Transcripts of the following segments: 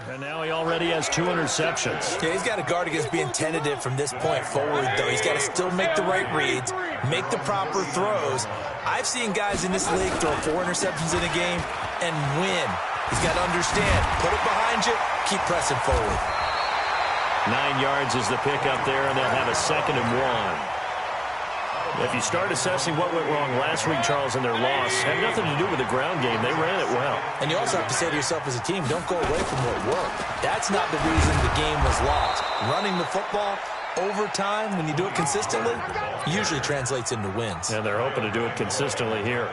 And now he already has 2 interceptions. Yeah, he's got to guard against being tentative from this point forward, though. He's got to still make the right reads, make the proper throws. I've seen guys in this league throw 4 interceptions in a game and win. He's got to understand, put it behind you, keep pressing forward. 9 yards is the pickup there, and they'll have a 2nd and 1. If you start assessing what went wrong last week, Charles, in their loss, had nothing to do with the ground game. They ran it well. And you also have to say to yourself as a team, don't go away from what worked. That's not the reason the game was lost. Running the football over time, when you do it consistently, usually translates into wins. And they're hoping to do it consistently here.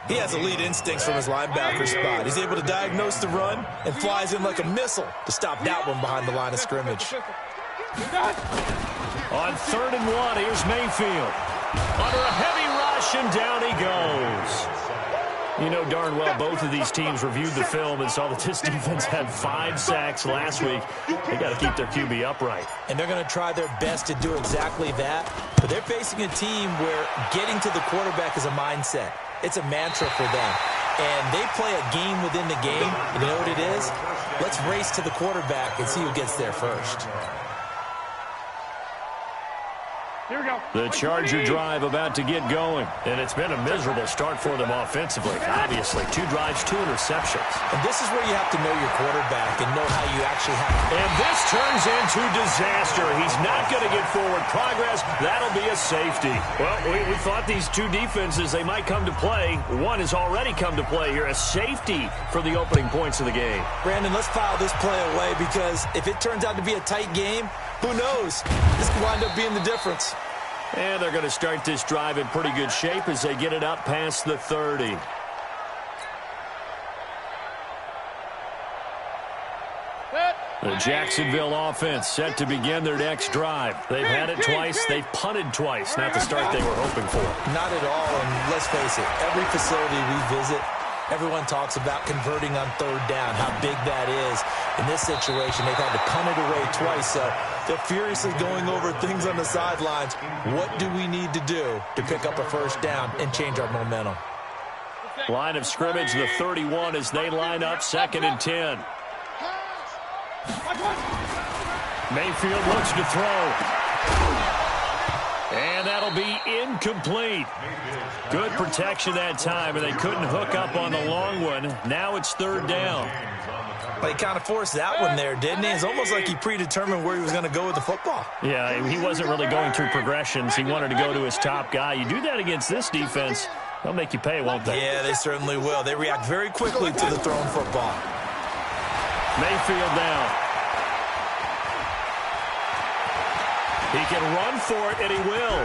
He has elite instincts from his linebacker spot. He's able to diagnose the run and flies in like a missile to stop that one behind the line of scrimmage. On 3rd and 1, here's Mayfield. Under a heavy rush, and down he goes. You know darn well both of these teams reviewed the film and saw that this defense had 5 sacks last week. They got to keep their QB upright. And they're going to try their best to do exactly that. But they're facing a team where getting to the quarterback is a mindset. It's a mantra for them. And they play a game within the game. You know what it is? Let's race to the quarterback and see who gets there first. Here we go. The Charger drive about to get going. And it's been a miserable start for them offensively. Obviously, 2 drives, 2 interceptions. And this is where you have to know your quarterback and know how you actually have to. And this turns into disaster. He's not going to get forward progress. That'll be a safety. Well, we thought these 2 defenses, they might come to play. One has already come to play here. A safety for the opening points of the game. Brandon, let's file this play away because if it turns out to be a tight game, who knows? This could wind up being the difference. And they're going to start this drive in pretty good shape as they get it up past the 30. The Jacksonville offense set to begin their next drive. They've had it twice. They've punted twice. Not the start they were hoping for. Not at all, and let's face it, every facility we visit, everyone talks about converting on 3rd down, how big that is. In this situation, they've had to punt it away twice, so they're furiously going over things on the sidelines. What do we need to do to pick up a 1st down and change our momentum? Line of scrimmage, the 31 as they line up 2nd and 10. Mayfield looks to throw. And that'll be incomplete. Good protection that time, and they couldn't hook up on the long one. Now it's 3rd down. But he kind of forced that one there, didn't he? It's almost like he predetermined where he was going to go with the football. Yeah, he wasn't really going through progressions. He wanted to go to his top guy. You do that against this defense, they'll make you pay, won't they? Yeah, they certainly will. They react very quickly to the thrown football. Mayfield down. He can run for it, and he will.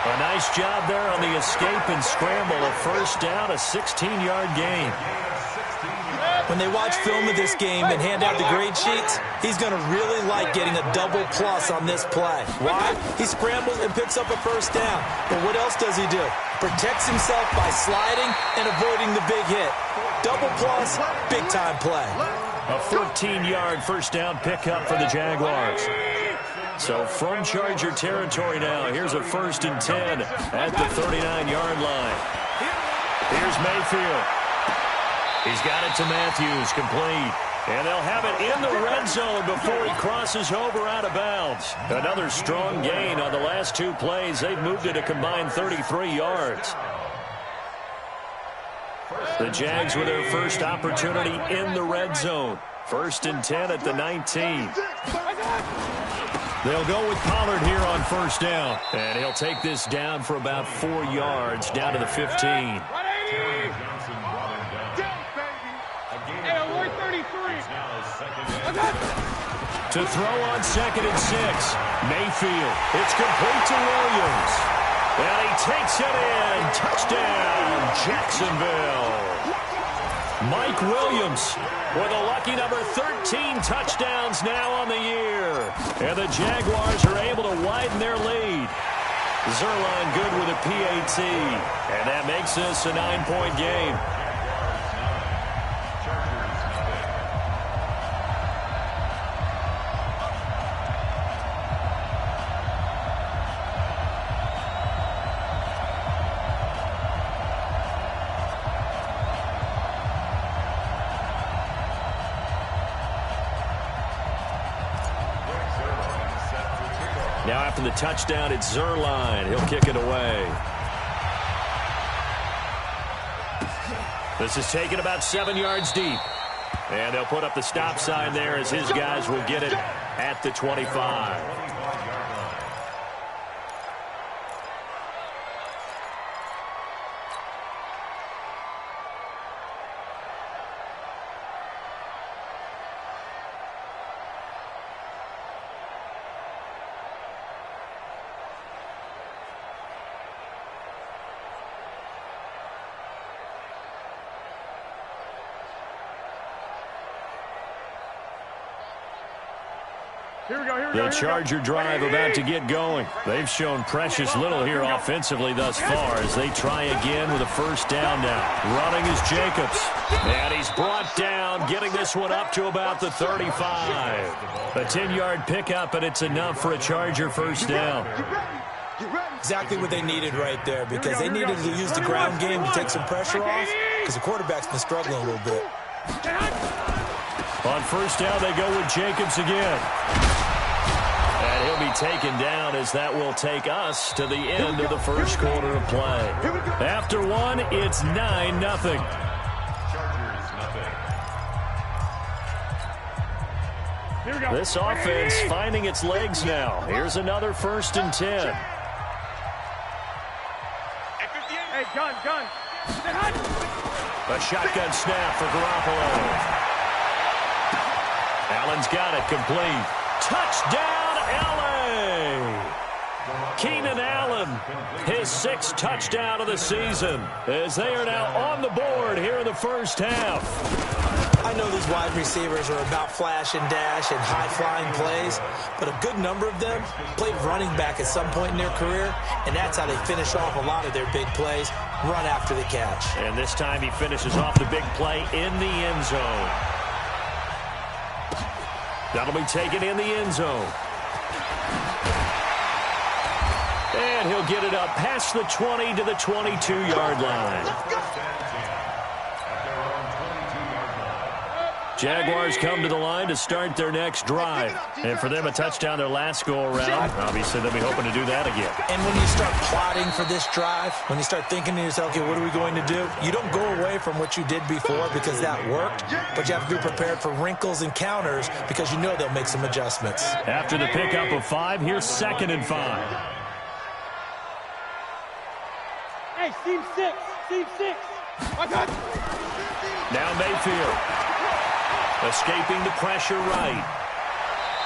A nice job there on the escape and scramble. A 1st down, a 16-yard gain. When they watch film of this game and hand out the grade sheets, he's going to really like getting a double plus on this play. Why? He scrambles and picks up a 1st down. But what else does he do? Protects himself by sliding and avoiding the big hit. Double plus, big-time play. A 14-yard 1st down pickup for the Jaguars. So from Charger territory now, here's a 1st and 10 at the 39-yard line. Here's Mayfield. He's got it to Matthews, complete. And they'll have it in the red zone before he crosses over out of bounds. Another strong gain on the last 2 plays. They've moved it a combined 33 yards. The Jags with their first opportunity in the red zone. 1st and 10 at the 19. They'll go with Pollard here on 1st down. And he'll take this down for about 4 yards, down to the 15. To throw on 2nd and 6. Mayfield. It's complete to Williams. And he takes it in. Touchdown, Jacksonville. Mike Williams with a lucky number 13 touchdowns now on the year. And the Jaguars are able to widen their lead. Zerline good with a PAT. And that makes this a 9-point game. Now after the touchdown, it's Zerline. He'll kick it away. This is taken about 7 yards deep. And they'll put up the stop sign there as his guys will get it at the 25. The Charger drive about to get going. They've shown precious little here offensively thus far as they try again with a first down now. Running is Jacobs. And he's brought down, getting this one up to about the 35. A 10-yard pickup, and it's enough for a Charger first down. Exactly what they needed right there, because they needed to use the ground game to take some pressure off, because the quarterback's been struggling a little bit. On first down, they go with Jacobs again. And he'll be taken down as that will take us to the end of the first quarter of play. After one, it's 9-0. This offense finding its legs now. Here's another 1st and 10. Hey, gun. A shotgun snap for Garoppolo. Allen's got it complete. Touchdown, L.A. Keenan Allen, his 6th touchdown of the season, as they are now on the board here in the first half. I know these wide receivers are about flash and dash and high-flying plays, but a good number of them played running back at some point in their career, and that's how they finish off a lot of their big plays, run after the catch. And this time he finishes off the big play in the end zone. That'll be taken in the end zone. And he'll get it up past the 20 to the 22-yard line. Jaguars come to the line to start their next drive. And for them, a touchdown their last go-around. Obviously, they'll be hoping to do that again. And when you start plotting for this drive, when you start thinking to yourself, okay, what are we going to do? You don't go away from what you did before because that worked, but you have to be prepared for wrinkles and counters because you know they'll make some adjustments. After the pickup of 5, here's 2nd and 5. Hey, Team 6. Now Mayfield. Escaping the pressure right.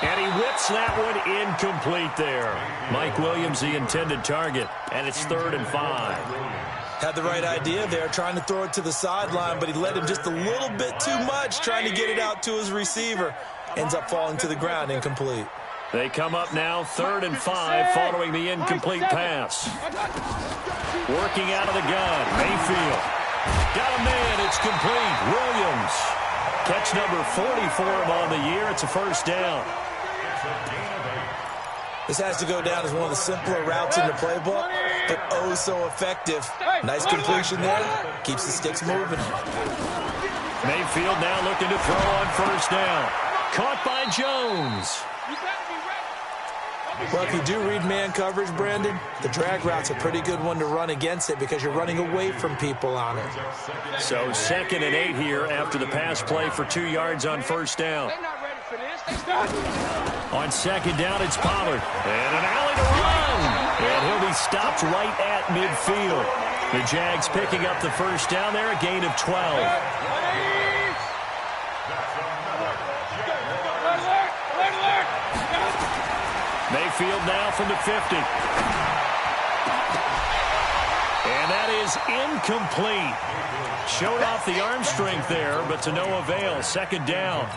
And he whips that one incomplete there. Mike Williams, the intended target. And it's 3rd and 5. Had the right idea there, trying to throw it to the sideline, but he led him just a little bit too much, trying to get it out to his receiver. Ends up falling to the ground, incomplete. They come up now 3rd and 5 following the incomplete pass. Working out of the gun, Mayfield. Got a man, it's complete. Williams. Catch number 40 for him on the year. It's a first down. This has to go down as one of the simpler routes in the playbook, but oh so effective. Nice completion there. Keeps the sticks moving. Mayfield now looking to throw on first down. Caught by Jones. Well, if you do read man coverage, Brandon, the drag route's a pretty good one to run against it because you're running away from people on it. So 2nd and 8 here after the pass play for 2 yards on first down. On 2nd down, it's Pollard. And an alley to run. And he'll be stopped right at midfield. The Jags picking up the first down there, a gain of 12. Mayfield now from the 50. And that is incomplete. Showed off the arm strength there, but to no avail. 2nd down.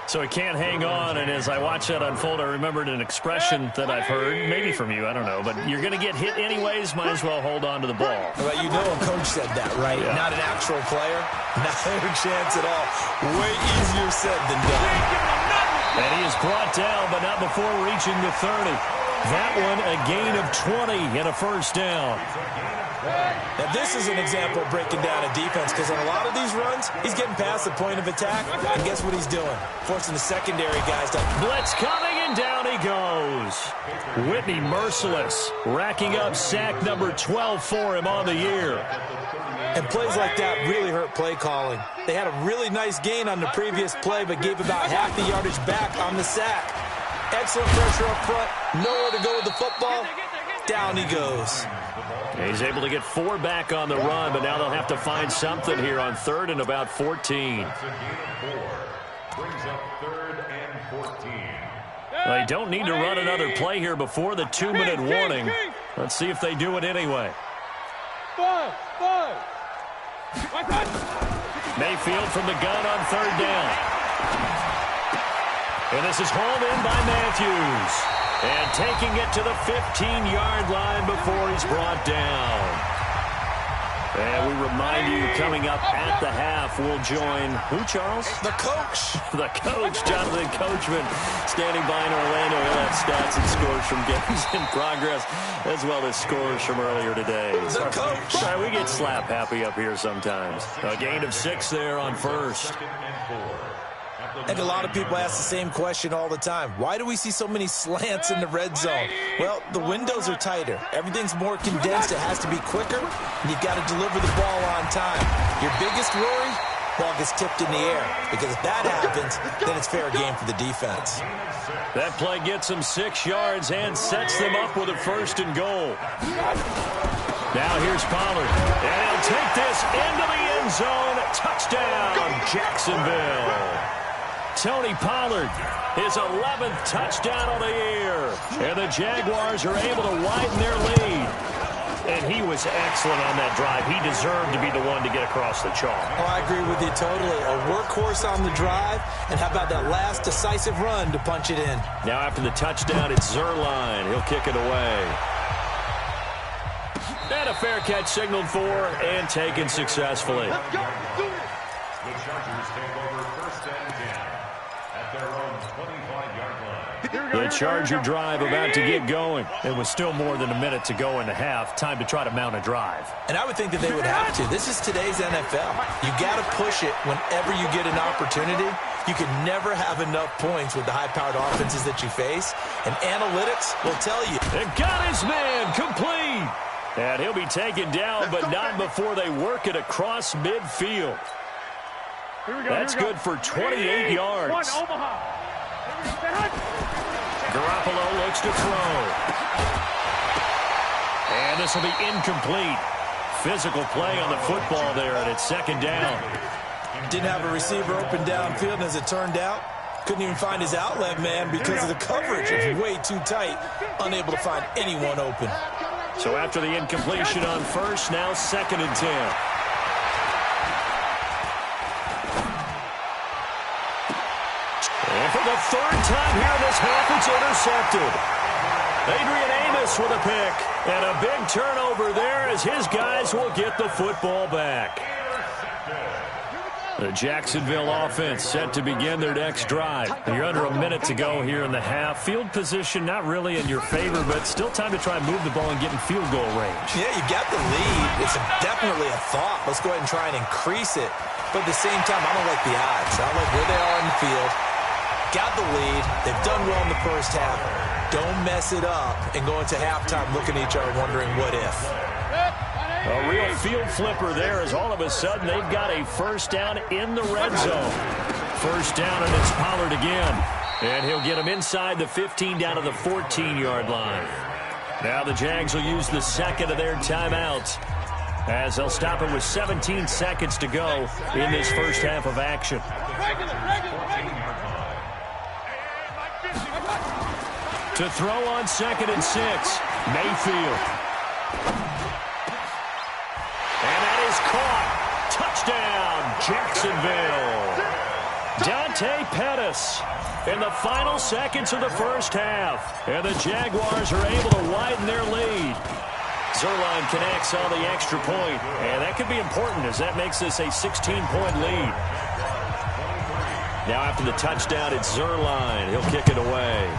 So he can't hang on, and as I watch that unfold, I remembered an expression that I've heard, maybe from you, I don't know, but you're going to get hit anyways, might as well hold on to the ball. Well, you know a coach said that, right? Yeah. Not an actual player. Not a chance at all. Way easier said than done. And he is brought down, but not before reaching the 30. That one, a gain of 20 and a first down. Now, this is an example of breaking down a defense because on a lot of these runs, he's getting past the point of attack, and guess what he's doing? Forcing the secondary guys to... Blitz coming, And down he goes. Whitney merciless, racking up sack number 12 for him on the year. And plays like that really hurt play calling. They had a really nice gain on the previous play, but gave about half the yardage back on the sack. Excellent pressure up front. Nowhere to go with the football. Down he goes. He's able to get 4 back on the run, but now they'll have to find something here on 3rd and about 14. They don't need to run another play here before the 2-minute warning. Let's see if they do it anyway. Mayfield from the gun on 3rd down. And this is hauled in by Matthews. And taking it to the 15-yard line before he's brought down. And we remind you, coming up at the half, we'll join who, Charles? The coach. The coach, Jonathan Coachman, standing by in Orlando. He'll have stats and scores from games in progress, as well as scores from earlier today. The coach. Sorry, we get slap happy up here sometimes. A gain of 6 there on 1st. And a lot of people ask the same question all the time. Why do we see so many slants in the red zone? Well, the windows are tighter. Everything's more condensed. It has to be quicker, and you've got to deliver the ball on time. Your biggest worry, ball gets tipped in the air, because if that happens, then it's fair game for the defense. That play gets them 6 yards and sets them up with a 1st and goal. Now here's Pollard, and he'll take this into the end zone. Touchdown, Jacksonville. Tony Pollard, his 11th touchdown of the year. And the Jaguars are able to widen their lead. And he was excellent on that drive. He deserved to be the one to get across the chalk. Oh, I agree with you totally. A workhorse on the drive. And how about that last decisive run to punch it in? Now after the touchdown, it's Zuerlein. He'll kick it away. And a fair catch signaled for and taken successfully. The Chargers take over 1st and 10 at their own 25-yard line. The Charger drive about to get going. It was still more than a minute to go in the half. Time to try to mount a drive. And I would think that they would have to. This is today's NFL. You got to push it whenever you get an opportunity. You can never have enough points with the high-powered offenses that you face. And analytics will tell you. They've got his man complete. And he'll be taken down, but not before they work it across midfield. That's good for 28 yards. Garoppolo looks to throw. And this will be incomplete. Physical play on the football there, and it's 2nd down. Didn't have a receiver open downfield, and as it turned out, couldn't even find his outlet man because of the coverage. It's way too tight. Unable to find anyone open. So after the incompletion on 1st, now 2nd and 10. And for the 3rd time here this half, it's intercepted. Adrian Amos with a pick. And a big turnover there as his guys will get the football back. The Jacksonville offense set to begin their next drive. You're under a minute to go here in the half. Field position not really in your favor, but still time to try and move the ball and get in field goal range. Yeah, you got the lead. It's definitely a thought. Let's go ahead and try and increase it. But at the same time, I don't like the odds. I don't like where they are in the field. Got the lead. They've done well in the first half. Don't mess it up and go into halftime looking at each other wondering what if. A real field flipper there as all of a sudden they've got a 1st down in the red zone. 1st down, and it's Pollard again. And he'll get him inside the 15 down to the 14-yard line. Now the Jags will use the 2nd of their timeouts as they'll stop it with 17 seconds to go in this first half of action. To throw on 2nd and 6, Mayfield. And that is caught. Touchdown, Jacksonville. Dante Pettis in the final seconds of the first half. And the Jaguars are able to widen their lead. Zuerlein connects on the extra point. And that could be important as that makes this a 16-point lead. Now after the touchdown, it's Zuerlein. He'll kick it away.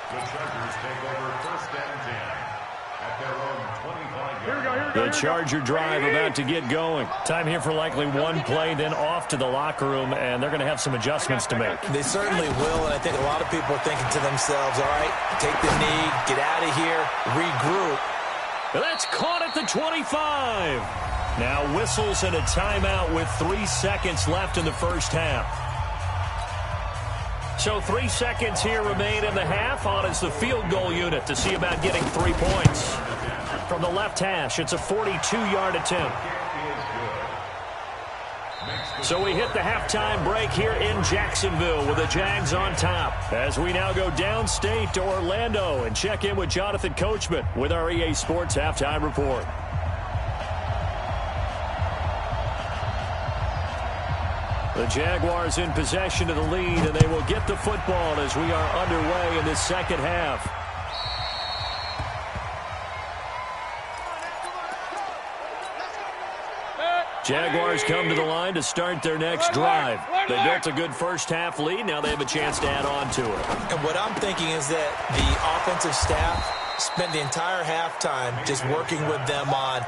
The Chargers take over 1st and 10 at their own 25-yard line. The Charger drive about to get going. Time here for likely one play, then off to the locker room, and they're going to have some adjustments to make. They certainly will, and I think a lot of people are thinking to themselves, all right, take the knee, get out of here, regroup. That's caught at the 25. Now whistles and a timeout with 3 seconds left in the first half. So 3 seconds here remain in the half. On is the field goal unit to see about getting 3 points. From the left hash, it's a 42-yard attempt. So we hit the halftime break here in Jacksonville with the Jags on top. As we now go downstate to Orlando and check in with Jonathan Coachman with our EA Sports Halftime Report. The Jaguars in possession of the lead, and they will get the football as we are underway in this second half. Jaguars come to the line to start their next drive. They built a good first half lead. Now they have a chance to add on to it. And what I'm thinking is that the offensive staff spent the entire halftime just working with them on,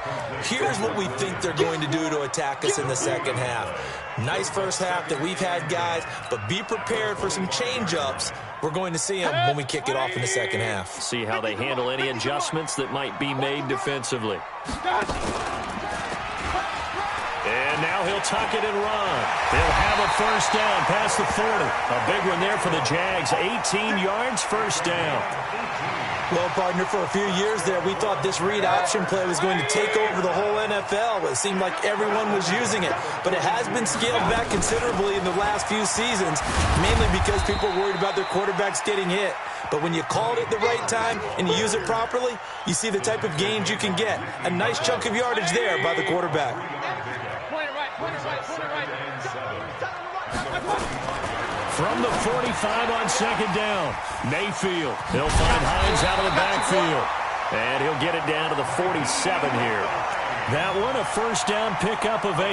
here's what we think they're going to do to attack us in the second half. Nice first half that we've had, guys, but be prepared for some change-ups. We're going to see them when we kick it off in the second half. See how they handle any adjustments that might be made defensively. And now he'll tuck it and run. They'll have a first down past the 40. A big one there for the Jags. 18 yards, first down. Well, partner, for a few years there, we thought this read option play was going to take over the whole NFL. It seemed like everyone was using it. But it has been scaled back considerably in the last few seasons, mainly because people are worried about their quarterbacks getting hit. But when you call it at the right time and you use it properly, you see the type of gains you can get. A nice chunk of yardage there by the quarterback. From the 45 on second down, Mayfield. He'll find Hines out of the backfield. And he'll get it down to the 47 here. That one, a first down pickup of 8.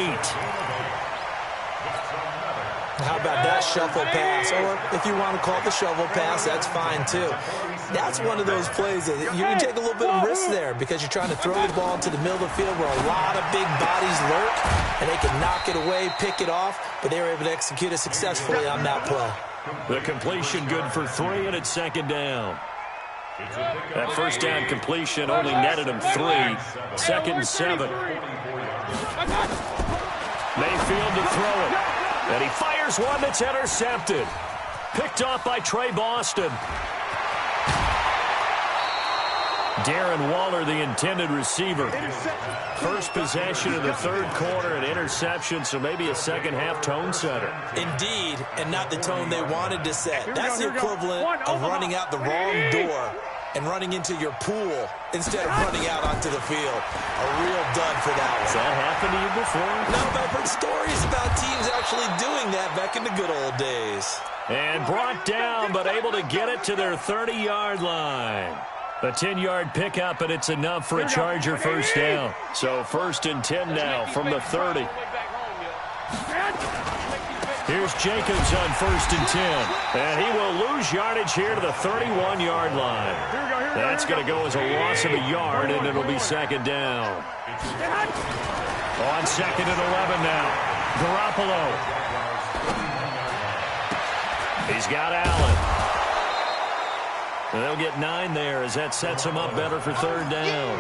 How about that shuffle pass? Or if you want to call it the shovel pass, that's fine too. That's one of those plays that you can take a little bit of risk there because you're trying to throw the ball to the middle of the field where a lot of big bodies lurk, and they can knock it away, pick it off, but they were able to execute it successfully on that play. The completion good for 3, and it's second down. That first down completion only netted him 3. Second and 7. Mayfield to throw it. And he fires one that's intercepted. Picked off by Trey Boston. Darren Waller, the intended receiver. First possession of the third quarter, an interception, so maybe a second-half tone setter. Indeed, and not the tone they wanted to set. That's the equivalent of running out the wrong door and running into your pool instead of running out onto the field. A real dud for that one. Has that happened to you before? No, but I've heard stories about teams actually doing that back in the good old days. And brought down, but able to get it to their 30-yard line. A 10-yard pickup, and it's enough for a Charger first down. So first and 10 now from the 30. Here's Jacobs on first and 10. And he will lose yardage here to the 31-yard line. That's going to go as a loss of a yard, and it'll be second down. On second and 11 now. Garoppolo. He's got Allen. And they'll get 9 there as that sets him up better for third down.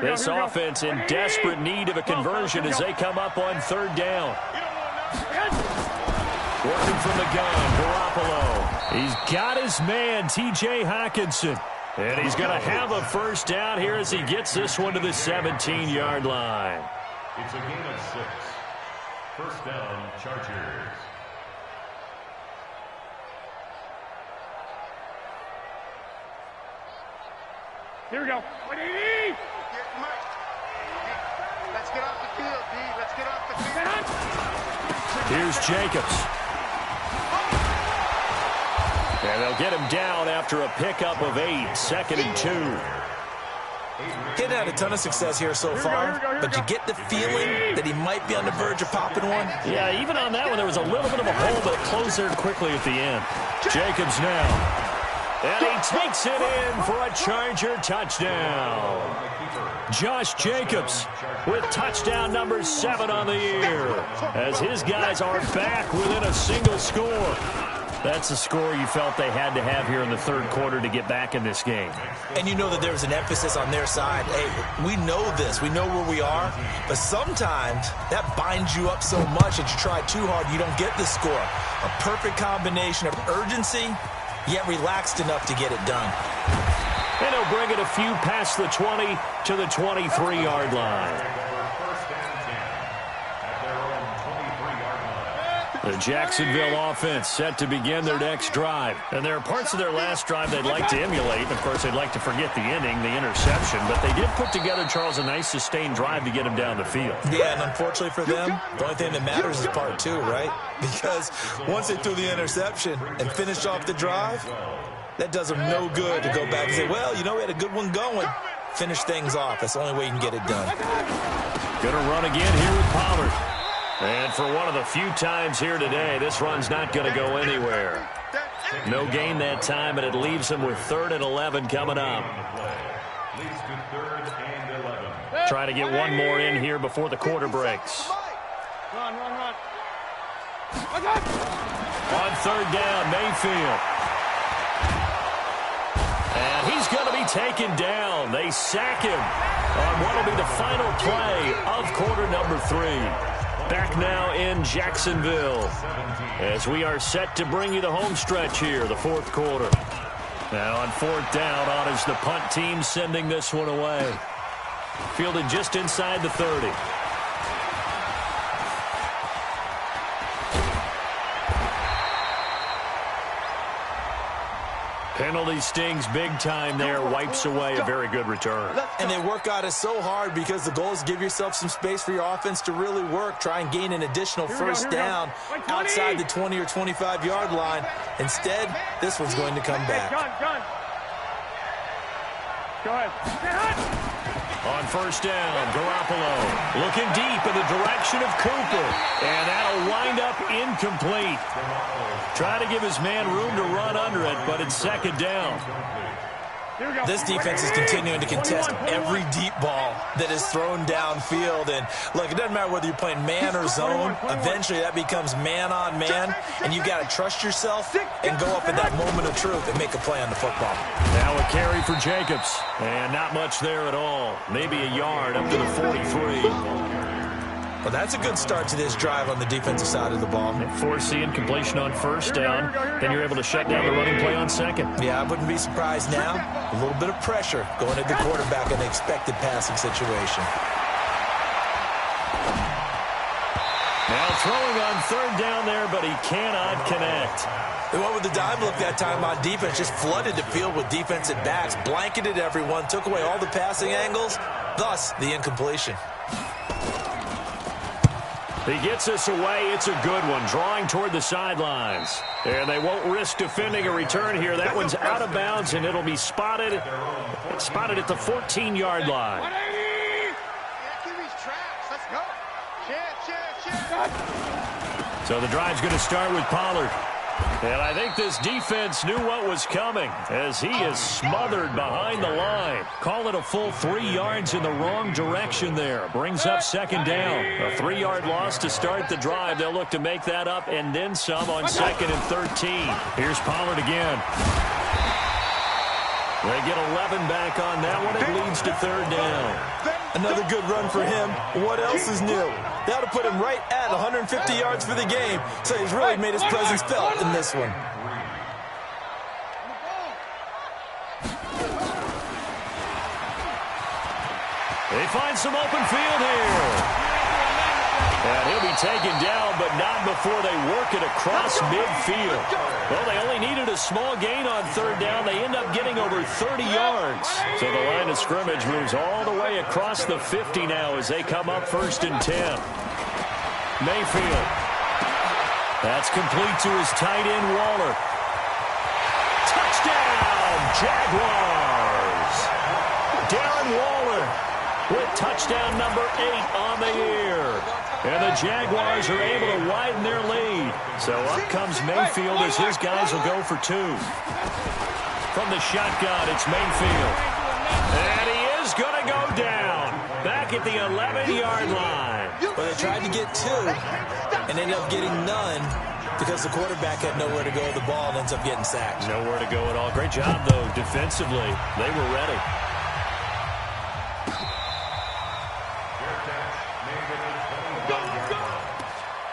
This offense in desperate need of a conversion as they come up on third down. Working from the gun, Garoppolo. He's got his man, T.J. Hockenson. And he's going to have a first down here as he gets this one to the 17-yard line. It's a gain of 6. First down, Chargers. Here we go. Let's get off the field, D. Let's get off the field. Here's Jacobs. And they'll get him down after a pickup of 8. Second and 2. He hadn't had a ton of success here so far, but you get the feeling that he might be on the verge of popping one. Yeah, even on that one, there was a little bit of a hole, but it closed there quickly at the end. Jacobs now. And he takes it in for a Charger touchdown. Josh Jacobs with touchdown number 7 on the year, as his guys are back within a single score. That's a score you felt they had to have here in the third quarter to get back in this game. And you know that there's an emphasis on their side. Hey, we know this. We know where we are. But sometimes that binds you up so much that you try too hard, you don't get the score. A perfect combination of urgency, yet relaxed enough to get it done. And he'll bring it a few past the 20 to the 23-yard line. The Jacksonville offense set to begin their next drive. And there are parts of their last drive they'd like to emulate. Of course, they'd like to forget the inning, the interception. But they did put together, Charles, a nice sustained drive to get him down the field. Yeah, and unfortunately for them, the only thing that matters is part 2, right? Because once they threw the interception and finished off the drive, that does them no good to go back and say, well, you know, we had a good one going. Finish things off. That's the only way you can get it done. Gonna run again here with Pollard. And for one of the few times here today, this run's not going to go anywhere. No gain that time, and it leaves him with 3rd and 11 coming up. Trying to get one more in here before the quarter breaks. Run. On 3rd down, Mayfield. And he's going to be taken down. They sack him on what will be the final play of quarter number 3. Back now in Jacksonville as we are set to bring you the home stretch here, the 4th quarter. Now on 4th down, on is the punt team sending this one away. Fielded just inside the 30. Penalty stings big time there, wipes away a very good return. And they work on it so hard because the goal is give yourself some space for your offense to really work. Try and gain an additional first down outside the 20 or 25-yard line. Instead, this one's going to come back. Gun. Go ahead. On 1st down, Garoppolo looking deep in the direction of Cooper. And that'll wind up incomplete. Try to give his man room to run under it, but it's 2nd down. This defense is continuing to contest every deep ball that is thrown downfield. And, look, it doesn't matter whether you're playing man or zone. Eventually, that becomes man-on-man, and you've got to trust yourself and go up at that moment of truth and make a play on the football. Now a carry for Jacobs, and not much there at all. Maybe a yard up to the 43. Well, that's a good start to this drive on the defensive side of the ball. Forcing completion on 1st down. Then you're able to shut down the running play on 2nd. Yeah, I wouldn't be surprised now. A little bit of pressure going at the quarterback in an expected passing situation. Now throwing on 3rd down there, but he cannot connect. They went with the dime look that time on defense. Just flooded the field with defensive backs. Blanketed everyone. Took away all the passing angles. Thus, the incompletion. He gets us away. It's a good one. Drawing toward the sidelines. And they won't risk defending a return here. That one's out of bounds, and it'll be spotted at the 14-yard line. So the drive's going to start with Pollard. And I think this defense knew what was coming as he is smothered behind the line. Call it a full 3 yards in the wrong direction there. Brings up 2nd down. A 3-yard loss to start the drive. They'll look to make that up and then some on 2nd and 13. Here's Pollard again. They get 11 back on that one. It leads to 3rd down. Another good run for him. What else is new? That'll put him right at 150 yards for the game. So he's really made his presence felt in this one. They find some open field here. And he'll be taken down, but not before they work it across midfield. Well, they only needed a small gain on 3rd down. They end up getting over 30 yards. So the line of scrimmage moves all the way across the 50 now as they come up 1st and 10. Mayfield. That's complete to his tight end, Waller. Touchdown, Jaguars. Darren Waller with touchdown number 8 on the year. And the Jaguars are able to widen their lead. So up comes Mayfield as his guys will go for 2. From the shotgun, it's Mayfield. And he is going to go down back at the 11-yard line. Well, they tried to get 2 and ended up getting none because the quarterback had nowhere to go with the ball and ends up getting sacked. Nowhere to go at all. Great job, though, defensively. They were ready.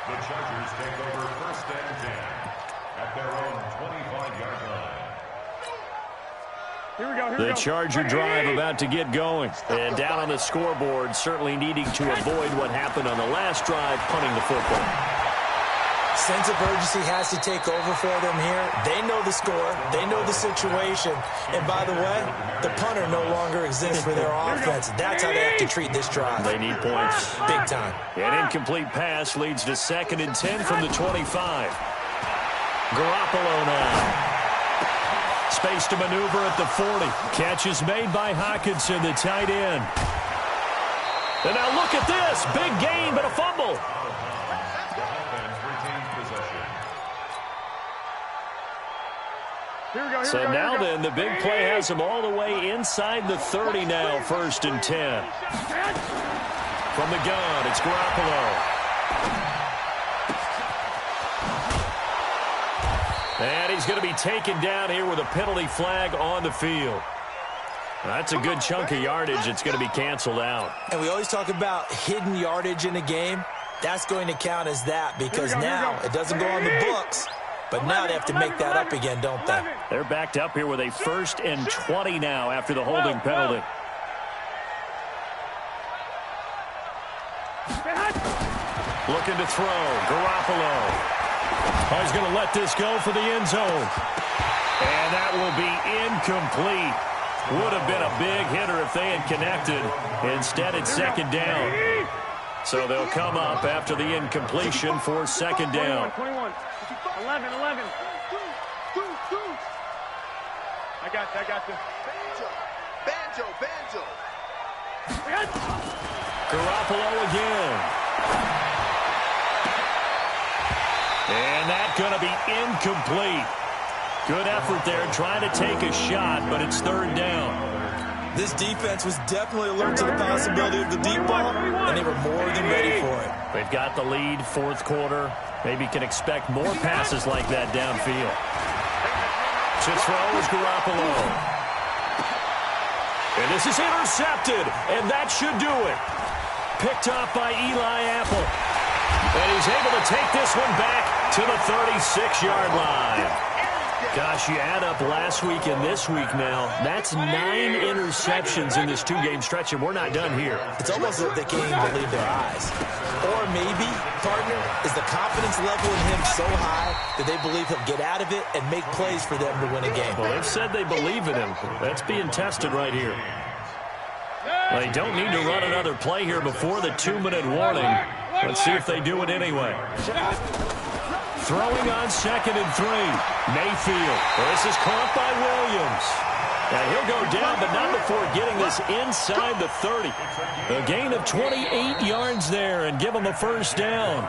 The Chargers take over 1st and 10 at their own 25-yard line. Here we go. The Charger drive about to get going. And down on the scoreboard, certainly needing to avoid what happened on the last drive, punting the football. Sense of urgency has to take over for them here. They know the score. They know the situation. And by the way, the punter no longer exists for their offense. That's how they have to treat this drive. They need points. Big time. An incomplete pass leads to 2nd and 10 from the 25. Garoppolo now. Space to maneuver at the 40. Catch is made by Hockenson, the tight end. And now look at this. Big gain, but a fumble. So now then, the big play has him all the way inside the 30 now, 1st and 10. From the gun, it's Garoppolo. And he's going to be taken down here with a penalty flag on the field. That's a good chunk of yardage. It's going to be canceled out. And we always talk about hidden yardage in a game. That's going to count as that because now it doesn't go on the books. But now they have to make that up again, don't they? They're backed up here with a 1st and 20 now after the holding penalty. Looking to throw. Garoppolo. Oh, he's going to let this go for the end zone. And that will be incomplete. Would have been a big hitter if they had connected. Instead, it's 2nd down. So they'll come up after the incompletion for 2nd down. 21. 11. I got you. Banjo. Garoppolo again. And that's going to be incomplete. Good effort there trying to take a shot, but it's 3rd down. This defense was definitely alert to the possibility of the deep ball, and they were more than ready for it. They've got the lead, 4th quarter. Maybe can expect more passes like that downfield. To throw is Garoppolo. And this is intercepted, and that should do it. Picked off by Eli Apple. And he's able to take this one back to the 36-yard line. Gosh, you add up last week and this week now. That's 9 interceptions in this 2-game stretch, and we're not done here. It's almost as if they can't even believe their eyes. Or maybe, partner, is the confidence level in him so high that they believe he'll get out of it and make plays for them to win a game. Well, they've said they believe in him. That's being tested right here. They don't need to run another play here before the 2-minute warning. Let's see if they do it anyway. Throwing on 2nd and 3. Mayfield. This is caught by Williams. And he'll go down, but not before getting this inside the 30. A gain of 28 yards there and give him a 1st down.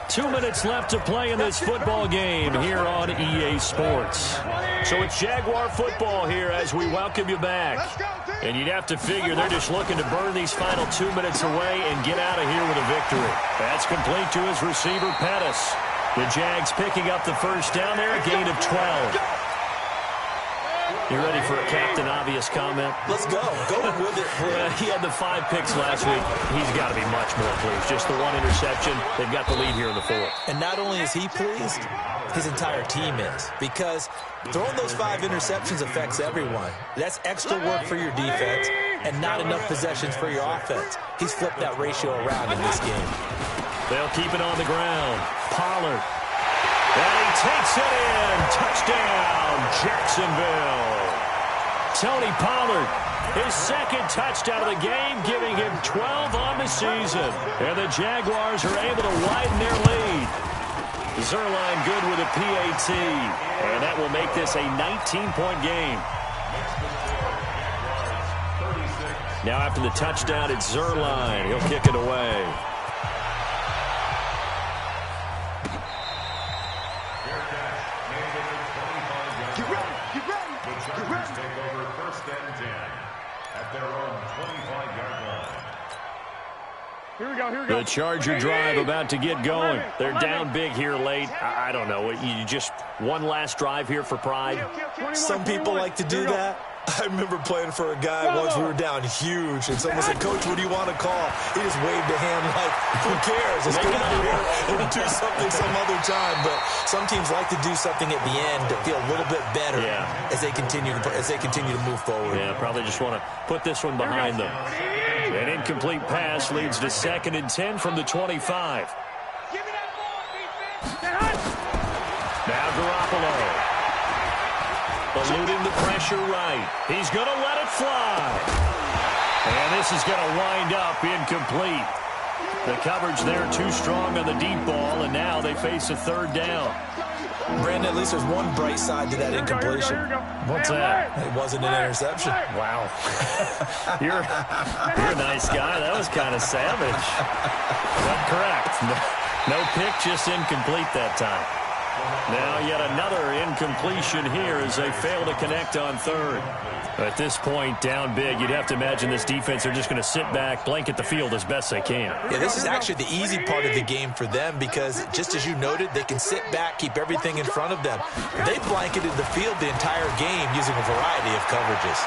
2 minutes left to play in this football game here on EA Sports. So it's Jaguar football here as we welcome you back. And you'd have to figure they're just looking to burn these final 2 minutes away and get out of here with a victory. That's complete to his receiver, Pettis. The Jags picking up the 1st down there, a gain of 12. You ready for a Captain Obvious comment? Let's go. Go with it. He had the 5 picks last week. He's got to be much more pleased. Just the 1 interception. They've got the lead here in the 4th. And not only is he pleased, his entire team is. Because throwing those 5 interceptions affects everyone. That's extra work for your defense and not enough possessions for your offense. He's flipped that ratio around in this game. They'll keep it on the ground. Pollard. And he takes it in. Touchdown, Jacksonville. Tony Pollard, his 2nd touchdown of the game, giving him 12 on the season. And the Jaguars are able to widen their lead. Zerline good with a PAT. And that will make this a 19-point game. Now after the touchdown, it's Zerline. He'll kick it away. Get ready. The Chargers take over first and 10 at their own 25-yard line. Here we go. The Charger drive about to get going. They're down big here late. I don't know. You just one last drive here for pride. Some people like to do that. I remember playing for a guy once. We were down huge, and someone said, "Coach, what do you want to call?" He just waved a hand like, "Who cares? Let's get out of here and do something some other time." But some teams like to do something at the end to feel a little bit better as they continue to move forward. Yeah, probably just want to put this one behind them. An incomplete pass leads to 2nd and 10 from the 25. Give me that ball, defense. Now Garoppolo. Eluding the pressure right. He's going to let it fly. And this is going to wind up incomplete. The coverage there too strong on the deep ball, and now they face a 3rd down. Brandon, at least there's one bright side to that incompletion. What's that? It wasn't an interception. Wow. You're a nice guy. That was kind of savage. But correct. No pick, just incomplete that time. Now yet another incompletion here as they fail to connect on 3rd. At this point, down big, you'd have to imagine this defense are just going to sit back, blanket the field as best they can. Yeah, this is actually the easy part of the game for them because, just as you noted, they can sit back, keep everything in front of them. They blanketed the field the entire game using a variety of coverages.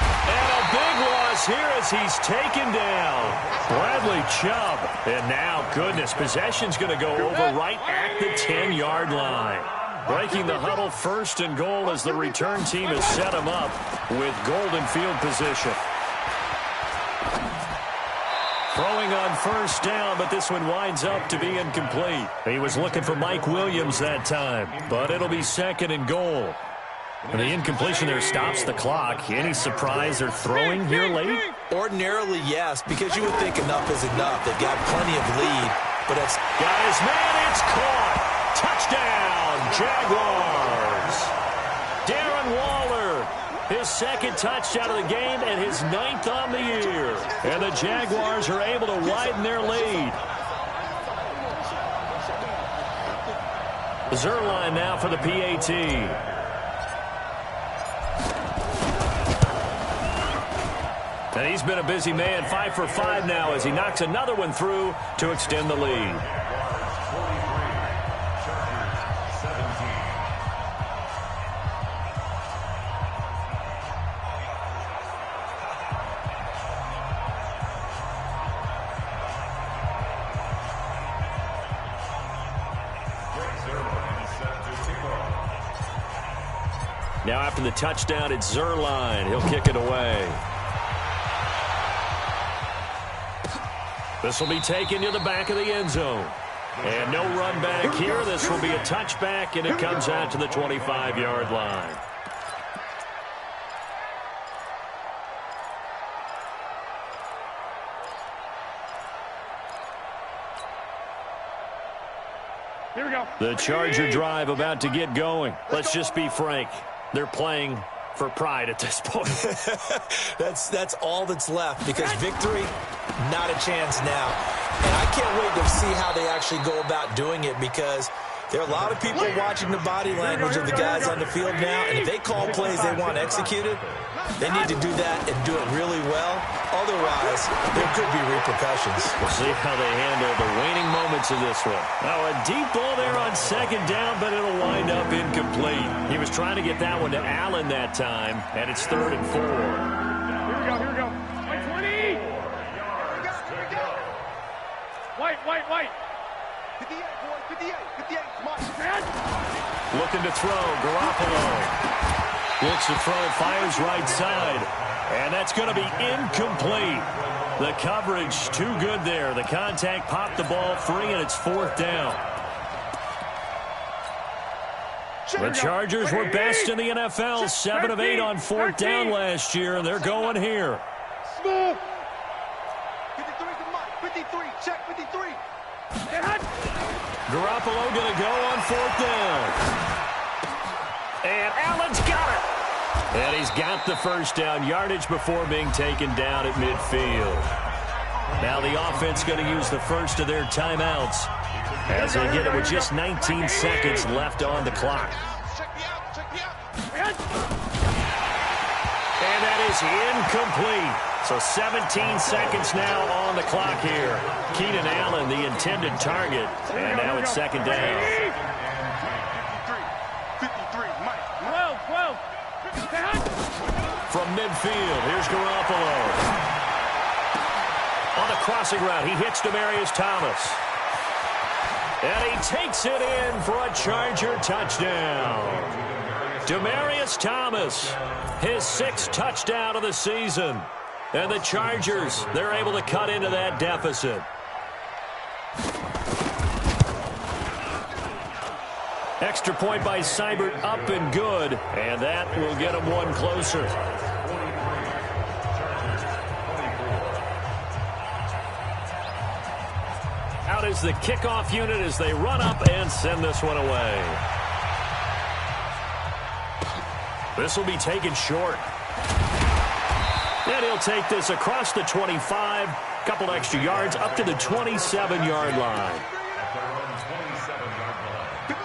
And a big loss here as he's taken down. Bradley Chubb. And now, goodness, possession's going to go over right at the 10-yard line. Breaking the huddle, 1st and goal as the return team has set him up with golden field position. Throwing on 1st down, but this one winds up to be incomplete. He was looking for Mike Williams that time, but it'll be 2nd and goal. And the incompletion there stops the clock. Any surprise they're throwing here late? Ordinarily, yes, because you would think enough is enough. They've got plenty of lead, but it's... Got his man, it's caught. Touchdown, Jaguars. Darren Waller, his 2nd touchdown of the game and his 9th on the year. And the Jaguars are able to widen their lead. Zerline now for the PAT. And he's been a busy man, 5 for 5 now as he knocks another one through to extend the lead. Now after the touchdown, it's Zerline. He'll kick it away. This will be taken to the back of the end zone. And no run back here. This will be a touchback, and it comes out to the 25-yard line. Here we go. The Charger drive about to get going. Let's just be frank. They're playing for pride at this point. That's all that's left because victory, not a chance now. And I can't wait to see how they actually go about doing it because there are a lot of people watching the body language of the guys on the field now, and if they call plays they want executed, they need to do that and do it really well. Otherwise, there could be repercussions. We'll see how they handle the waning moments of this one. Now, a deep ball there on 2nd down, but it'll wind up incomplete. He was trying to get that one to Allen that time, and it's 3rd and 4. Here we go. White 20. White. 58, boy, 58. Come on. Looking to throw, Garoppolo. Looks to throw, fires right side. And that's going to be incomplete. The coverage too good there. The contact popped the ball free, and it's 4th down. The Chargers were best in the NFL, 7 of 8 on 4th down last year, and they're going here. Smooth. 53 to Mike. 53. Check 53. Garoppolo going to go on 4th down. And Allen's got it. And he's got the first down, yardage before being taken down at midfield. Now the offense going to use the first of their timeouts as they get it with just 19 seconds left on the clock. And that is incomplete. So 17 seconds now on the clock here. Keenan Allen, the intended target. And now it's second down. 12. From midfield, here's Garoppolo. On the crossing route, he hits Demaryius Thomas. And he takes it in for a Charger touchdown. Demaryius Thomas, his 6th touchdown of the season. And the Chargers, they're able to cut into that deficit. Extra point by Seibert, up and good. And that will get them one closer. Out is the kickoff unit as they run up and send this one away. This will be taken short. And he'll take this across the 25, couple extra yards, up to the 27-yard line.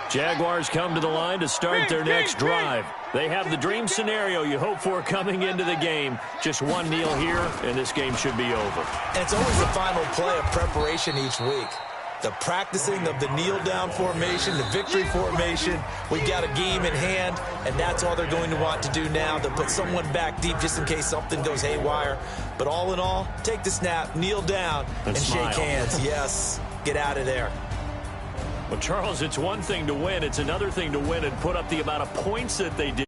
Jaguars come to the line to start their next drive. They have the dream scenario you hope for coming into the game. Just one kneel here, and this game should be over. And it's always the final play of preparation each week. The practicing of the kneel-down formation, the victory formation. We've got a game in hand, and that's all they're going to want to do now. They'll put someone back deep just in case something goes haywire. But all in all, take the snap, kneel down, and shake hands. Yes, get out of there. Well, Charles, it's one thing to win. It's another thing to win and put up the amount of points that they did.